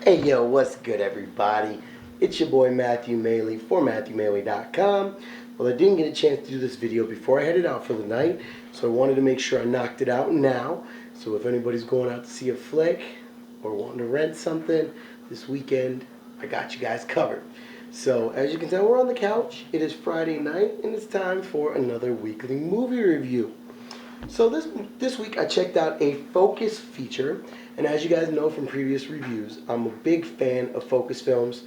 Hey yo, what's good everybody? It's your boy Matthew Maley for MatthewMaley.com. Well, I didn't get a chance to do this video before I headed out for the night, so I wanted to make sure I knocked it out now. So if anybody's going out to see a flick or wanting to rent something this weekend, I got you guys covered. So as you can tell, we're on the couch. It is Friday night and it's time for another weekly movie review. So this week I checked out a Focus feature, and as you guys know from previous reviews, I'm a big fan of Focus films.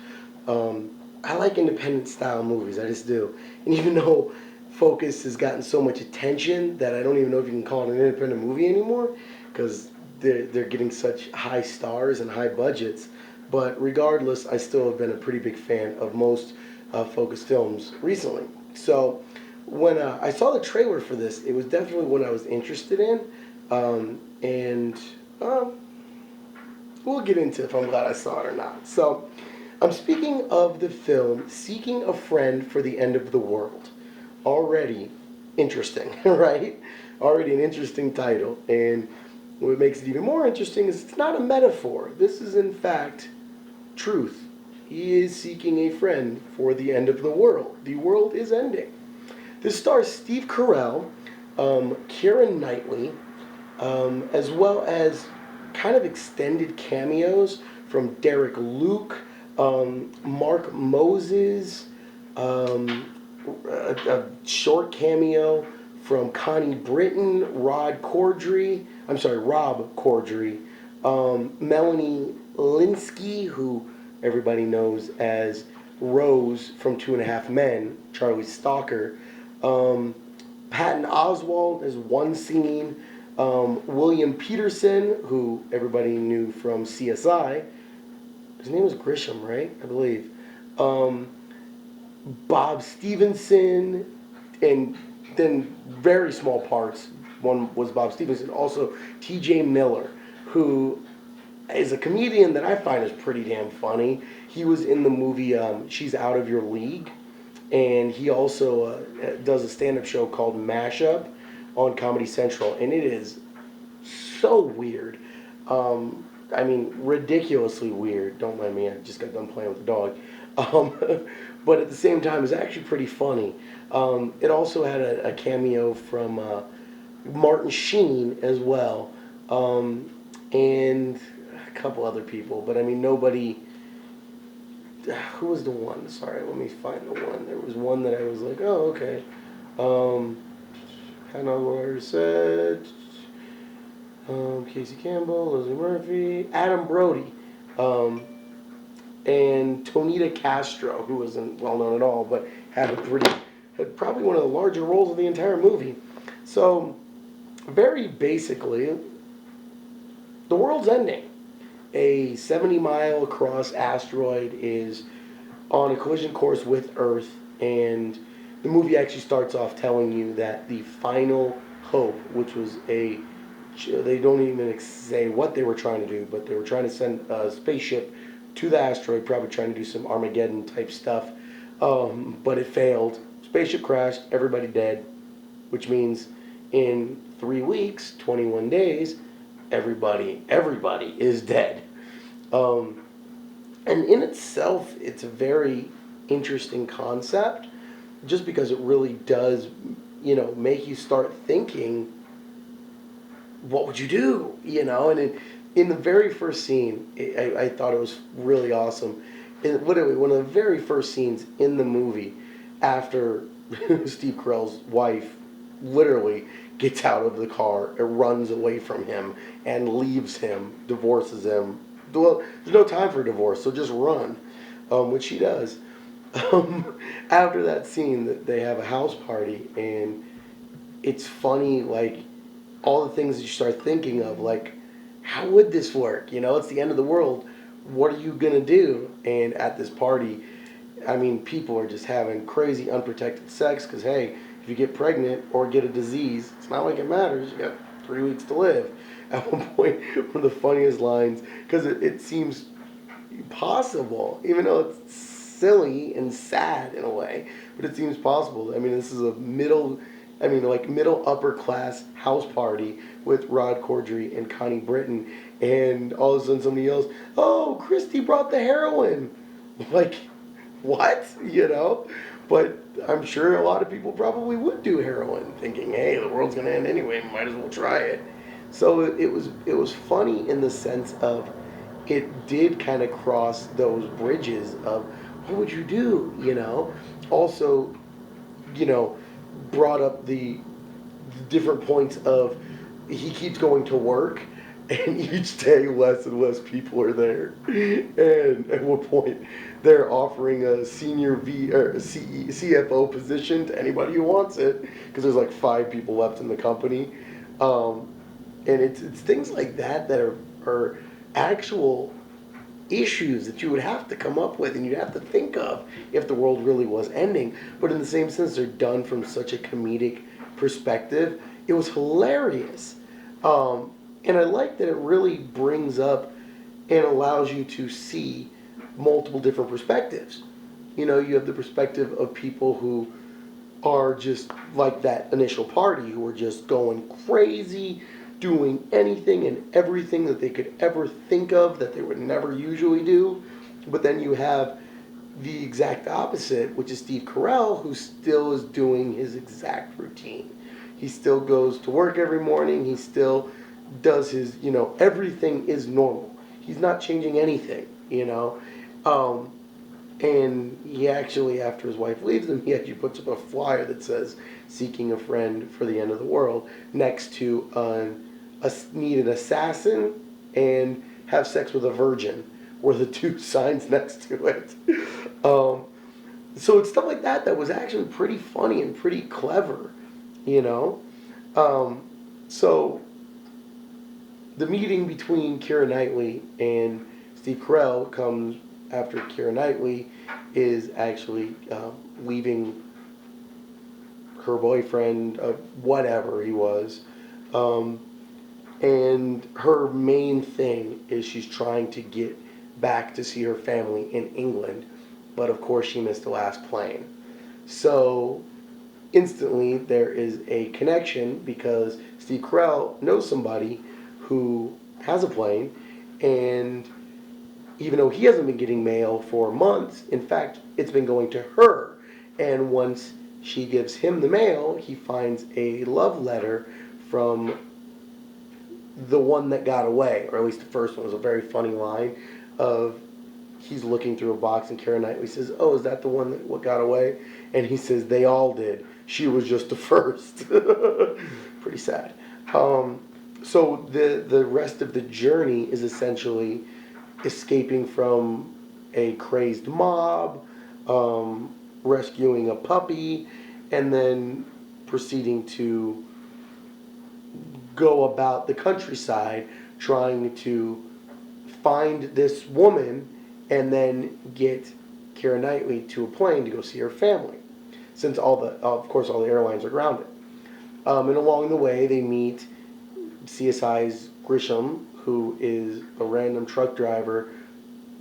I like independent style movies, I just do. And even though Focus has gotten so much attention that I don't even know if you can call it an independent movie anymore, because they're getting such high stars and high budgets. But regardless, I still have been a pretty big fan of most Focus films recently. So when I saw the trailer for this, it was definitely one I was interested in, and we'll get into if I'm glad I saw it or not. So I'm speaking of the film Seeking a Friend for the End of the World. Already interesting, right? Already an interesting title, and what makes it even more interesting is it's not a metaphor. This is in fact truth. He is seeking a friend for the end of the world. The world is ending. This stars Steve Carell, Kiera Knightley, as well as kind of extended cameos from Derek Luke, Mark Moses, a short cameo from Connie Britton, Rob Corddry, Melanie Linsky, who everybody knows as Rose from 2.5 Men, Charlie's stalker, Patton Oswalt as one scene, William Peterson, who everybody knew from CSI. His name was Grisham, right? I believe. Bob Stevenson, and then very small parts. One was Bob Stevenson. Also, T.J. Miller, who is a comedian that I find is pretty damn funny. He was in the movie She's Out of Your League. And he also does a stand-up show called Mashup on Comedy Central, and it is so weird. I mean, ridiculously weird. Don't mind me, I just got done playing with the dog. But at the same time, it's actually pretty funny. It also had a cameo from Martin Sheen as well, and a couple other people. But I mean, nobody... Who was the one? Sorry, let me find the one. There was one that I was like, oh, okay. Hannah Lawyer said, Casey Campbell, Leslie Murphy, Adam Brody, and Tonita Castro, who wasn't well known at all, but had probably one of the larger roles of the entire movie. So, very basically, the world's ending. A 70-mile across asteroid is on a collision course with Earth, and the movie actually starts off telling you that the final hope, which was they don't even say what they were trying to do, but they were trying to send a spaceship to the asteroid, probably trying to do some Armageddon type stuff, but it failed. Spaceship crashed, everybody dead, which means in 3 weeks, 21 days, everybody is dead. And in itself, it's a very interesting concept, just because it really does, make you start thinking, what would you do? And in the very first scene, I thought it was really awesome. One of the very first scenes in the movie, after Steve Carell's wife literally gets out of the car and runs away from him and leaves him, divorces him. Well, there's no time for divorce, so just run, which she does. After that scene, they have a house party, and it's funny, like, all the things that you start thinking of, like, how would this work? It's the end of the world. What are you going to do? And at this party, I mean, people are just having crazy unprotected sex because, hey, if you get pregnant or get a disease, it's not like it matters. You got 3 weeks to live. At one point, one of the funniest lines, because it seems possible, even though it's silly and sad in a way, but it seems possible. I mean, this is a middle upper class house party with Rod Corddry and Connie Britton, and all of a sudden somebody yells, "Oh, Christy brought the heroin!" Like, what? You know? But I'm sure a lot of people probably would do heroin, thinking, "Hey, the world's gonna end anyway. Might as well try it." So it was funny in the sense of it did kind of cross those bridges of what would you do, you know? Also, you know, brought up the different points of he keeps going to work and each day less and less people are there. And at one point they're offering a senior V or CFO position to anybody who wants it because there's like 5 people left in the company. And it's things like that that are actual issues that you would have to come up with and you'd have to think of if the world really was ending. But in the same sense, they're done from such a comedic perspective. It was hilarious. And I like that it really brings up and allows you to see multiple different perspectives. You know, you have the perspective of people who are just like that initial party who are just going crazy, doing anything and everything that they could ever think of that they would never usually do. But then you have the exact opposite, which is Steve Carell, who still is doing his exact routine. He still goes to work every morning. He still does his, you know, everything is normal. He's not changing anything, you know. Um, and he actually, after his wife leaves him, he actually puts up a flyer that says "Seeking a friend for the end of the world" next to need an assassin and have sex with a virgin were the two signs next to it. Um, so it's stuff like that that was actually pretty funny and pretty clever, you know. Um, so the meeting between Keira Knightley and Steve Carell comes after Keira Knightley is actually leaving her boyfriend, whatever he was. Um, and her main thing is she's trying to get back to see her family in England. But of course, she missed the last plane. So instantly, there is a connection because Steve Carell knows somebody who has a plane, and even though he hasn't been getting mail for months, in fact, it's been going to her. And once she gives him the mail, he finds a love letter from the one that got away, or at least the first one. Was a very funny line of he's looking through a box and Keira Knightley says, "Oh, is that the one that what got away?" And he says, "They all did. She was just the first." Pretty sad. So the rest of the journey is essentially escaping from a crazed mob, rescuing a puppy, and then proceeding to go about the countryside trying to find this woman and then get Keira Knightley to a plane to go see her family, since of course, all the airlines are grounded. And along the way, they meet CSI's Grisham, who is a random truck driver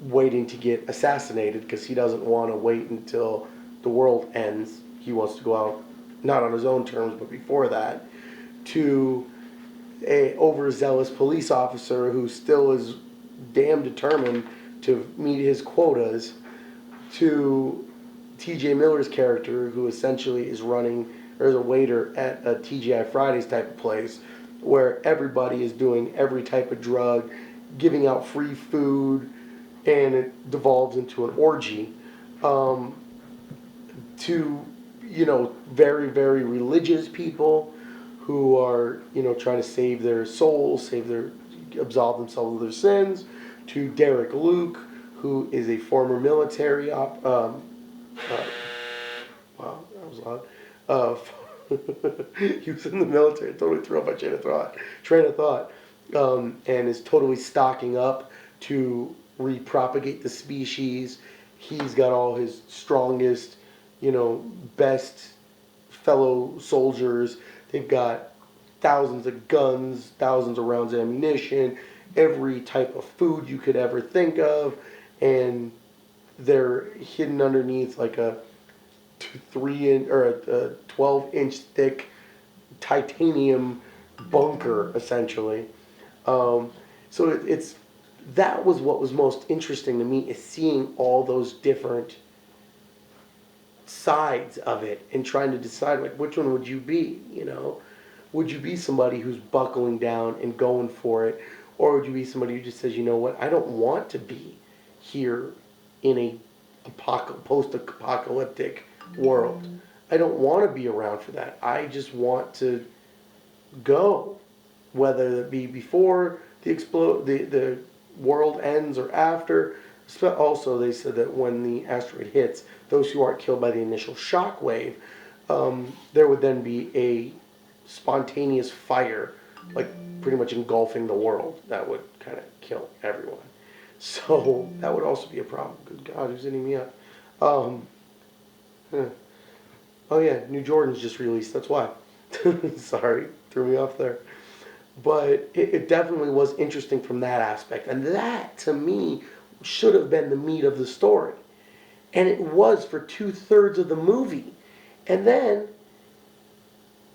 waiting to get assassinated because he doesn't want to wait until the world ends. He wants to go out, not on his own terms, but before that, to a overzealous police officer who still is damn determined to meet his quotas, to TJ Miller's character, who essentially is running or is a waiter at a TGI Fridays type of place where everybody is doing every type of drug, giving out free food, and it devolves into an orgy. To, you know, very, very religious people who are, you know, trying to save their souls, absolve themselves of their sins, to Derek Luke, who is a former military wow, that was loud. He was in the military. Totally threw off my train of thought, and is totally stocking up to repropagate the species. He's got all his strongest, you know, best fellow soldiers. They've got thousands of guns, thousands of rounds of ammunition, every type of food you could ever think of, and they're hidden underneath like a 3-inch or a 12-inch thick titanium bunker, essentially. So it's that was what was most interesting to me, is seeing all those different sides of it and trying to decide, like, which one would you be, you know? Would you be somebody who's buckling down and going for it, or would you be somebody who just says, you know what, I don't want to be here in a post-apocalyptic world. I don't want to be around for that. I just want to go, whether it be before the world ends or after. Also, they said that when the asteroid hits, those who aren't killed by the initial shock wave, there would then be a spontaneous fire, like pretty much engulfing the world, that would kind of kill everyone. So that would also be a problem. Good God, who's hitting me up? Huh. Oh yeah, New Jordan's just released. That's why. Sorry, threw me off there. But it definitely was interesting from that aspect, and that to me should have been the meat of the story, and it was for 2/3 of the movie, and then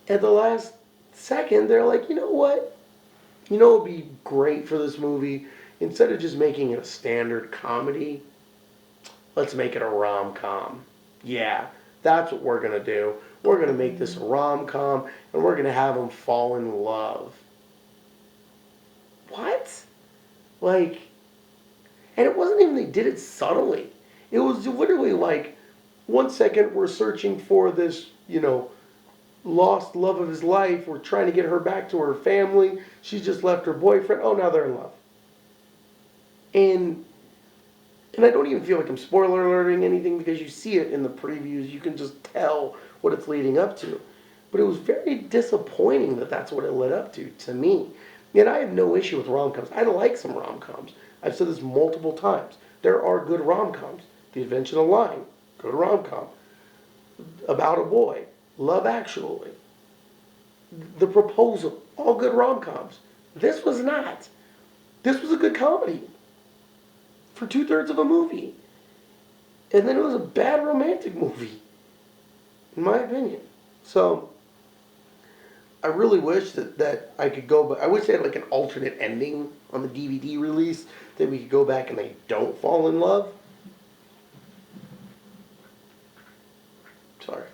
at the last second they're like, you know what? You know, it'd be great for this movie, instead of just making it a standard comedy, let's make it a rom-com. Yeah, that's what we're going to do. We're going to make this a rom-com, and we're going to have them fall in love. What? Like, and it wasn't even they did it subtly. It was literally like, 1 second we're searching for this, you know, lost love of his life. We're trying to get her back to her family. She's just left her boyfriend. Oh, now they're in love. And I don't even feel like I'm spoiler alerting anything, because you see it in the previews. You can just tell what it's leading up to. But it was very disappointing that that's what it led up to me. Yet I have no issue with rom-coms. I like some rom-coms. I've said this multiple times. There are good rom-coms. The Invention of Lying, good rom-com. About a Boy, Love Actually, The Proposal, all good rom-coms. This was not. This was a good comedy for 2/3 of a movie. And then it was a bad romantic movie, in my opinion. So, I really wish that I could go back. I wish they had like an alternate ending on the DVD release, that we could go back and they don't fall in love. Sorry.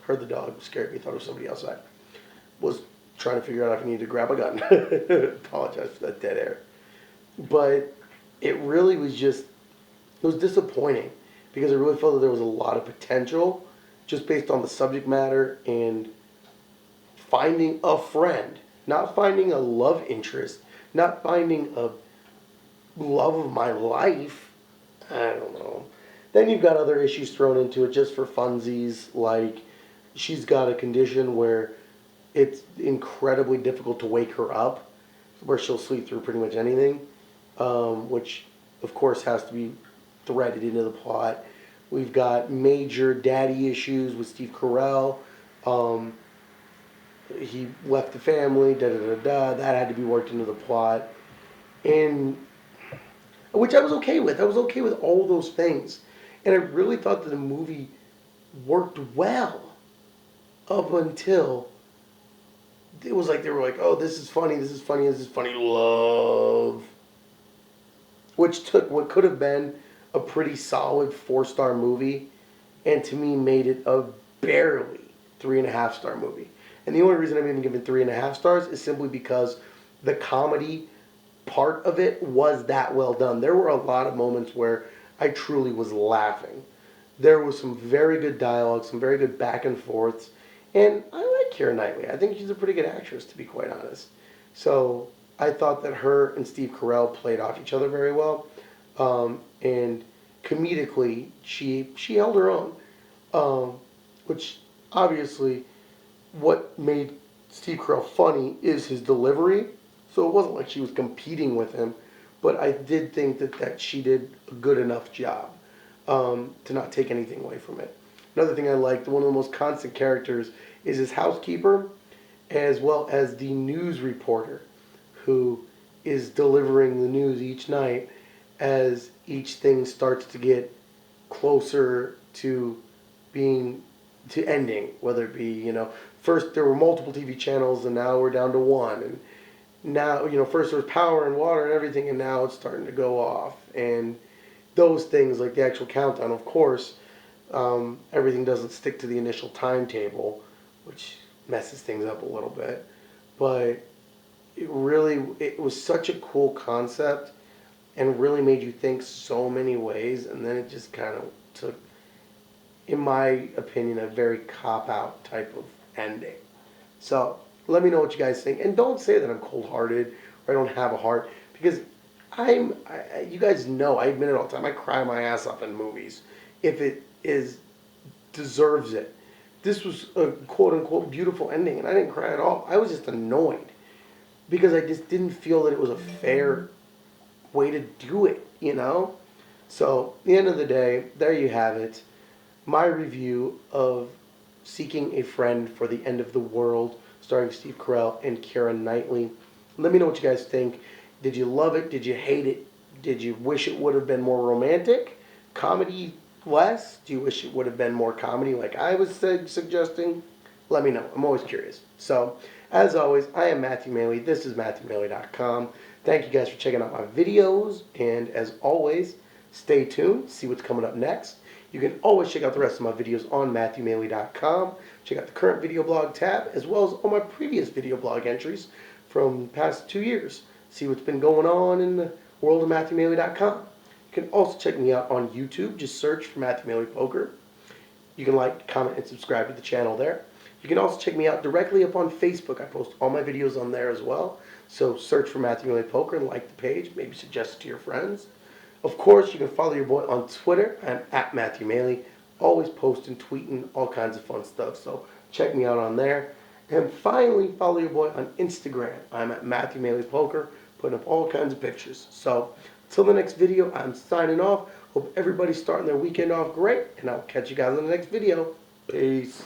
Heard the dog, scared me, thought it was somebody outside. Was trying to figure out if I needed to grab a gun. Apologize for that dead air. But it really was just, it was disappointing, because I really felt that there was a lot of potential just based on the subject matter and finding a friend, not finding a love interest, not finding a love of my life. I don't know. Then you've got other issues thrown into it just for funsies, like she's got a condition where it's incredibly difficult to wake her up, where she'll sleep through pretty much anything, which of course has to be threaded into the plot. We've got major daddy issues with Steve Carell. He left the family, da-da-da-da. That had to be worked into the plot. And which I was okay with. I was okay with all those things. And I really thought that the movie worked well up until it was like they were like, oh, this is funny, this is funny, this is funny, love. Which took what could have been a pretty solid 4-star movie, and to me made it a barely 3.5-star movie. And the only reason I'm even giving 3.5 stars is simply because the comedy part of it was that well done. There were a lot of moments where I truly was laughing. There was some very good dialogue, some very good back and forths, and I like Kiera Knightley. I think she's a pretty good actress, to be quite honest. So I thought that her and Steve Carell played off each other very well, and comedically she held her own, which obviously what made Steve Carell funny is his delivery. So it wasn't like she was competing with him, but I did think that she did a good enough job to not take anything away from it. Another thing I liked, one of the most constant characters is his housekeeper, as well as the news reporter, who is delivering the news each night as each thing starts to get closer to ending, whether it be, first there were multiple TV channels and now we're down to one, and now, first there was power and water and everything, and now it's starting to go off. And those things, like the actual countdown, of course, everything doesn't stick to the initial timetable, which messes things up a little bit. But it was such a cool concept and really made you think so many ways. And then it just kind of took, in my opinion, a very cop-out type of ending. So let me know what you guys think. And don't say that I'm cold-hearted or I don't have a heart, because you guys know, I admit it all the time, I cry my ass off in movies if it deserves it. This was a quote-unquote beautiful ending, and I didn't cry at all. I was just annoyed because I just didn't feel that it was a fair way to do it. So, at the end of the day, there you have it. My review of Seeking a Friend for the End of the World, starring Steve Carell and Kiera Knightley. Let me know what you guys think. Did you love it? Did you hate it? Did you wish it would have been more romantic? Comedy less? Do you wish it would have been more comedy like I was suggesting? Let me know. I'm always curious. So, as always, I am Matthew Maley. This is MatthewMaley.com. Thank you guys for checking out my videos. And as always, stay tuned. See what's coming up next. You can always check out the rest of my videos on MatthewMaley.com. Check out the current video blog tab, as well as all my previous video blog entries from the past 2 years. See what's been going on in the world of MatthewMaley.com. You can also check me out on YouTube. Just search for Matthew Maley Poker. You can like, comment, and subscribe to the channel there. You can also check me out directly up on Facebook. I post all my videos on there as well. So search for Matthew Maley Poker and like the page. Maybe suggest it to your friends. Of course, you can follow your boy on Twitter. I'm at Matthew Maley. Always posting, tweeting, all kinds of fun stuff. So check me out on there. And finally, follow your boy on Instagram. I'm at Matthew Maley Poker, putting up all kinds of pictures. So until the next video, I'm signing off. Hope everybody's starting their weekend off great. And I'll catch you guys in the next video. Peace.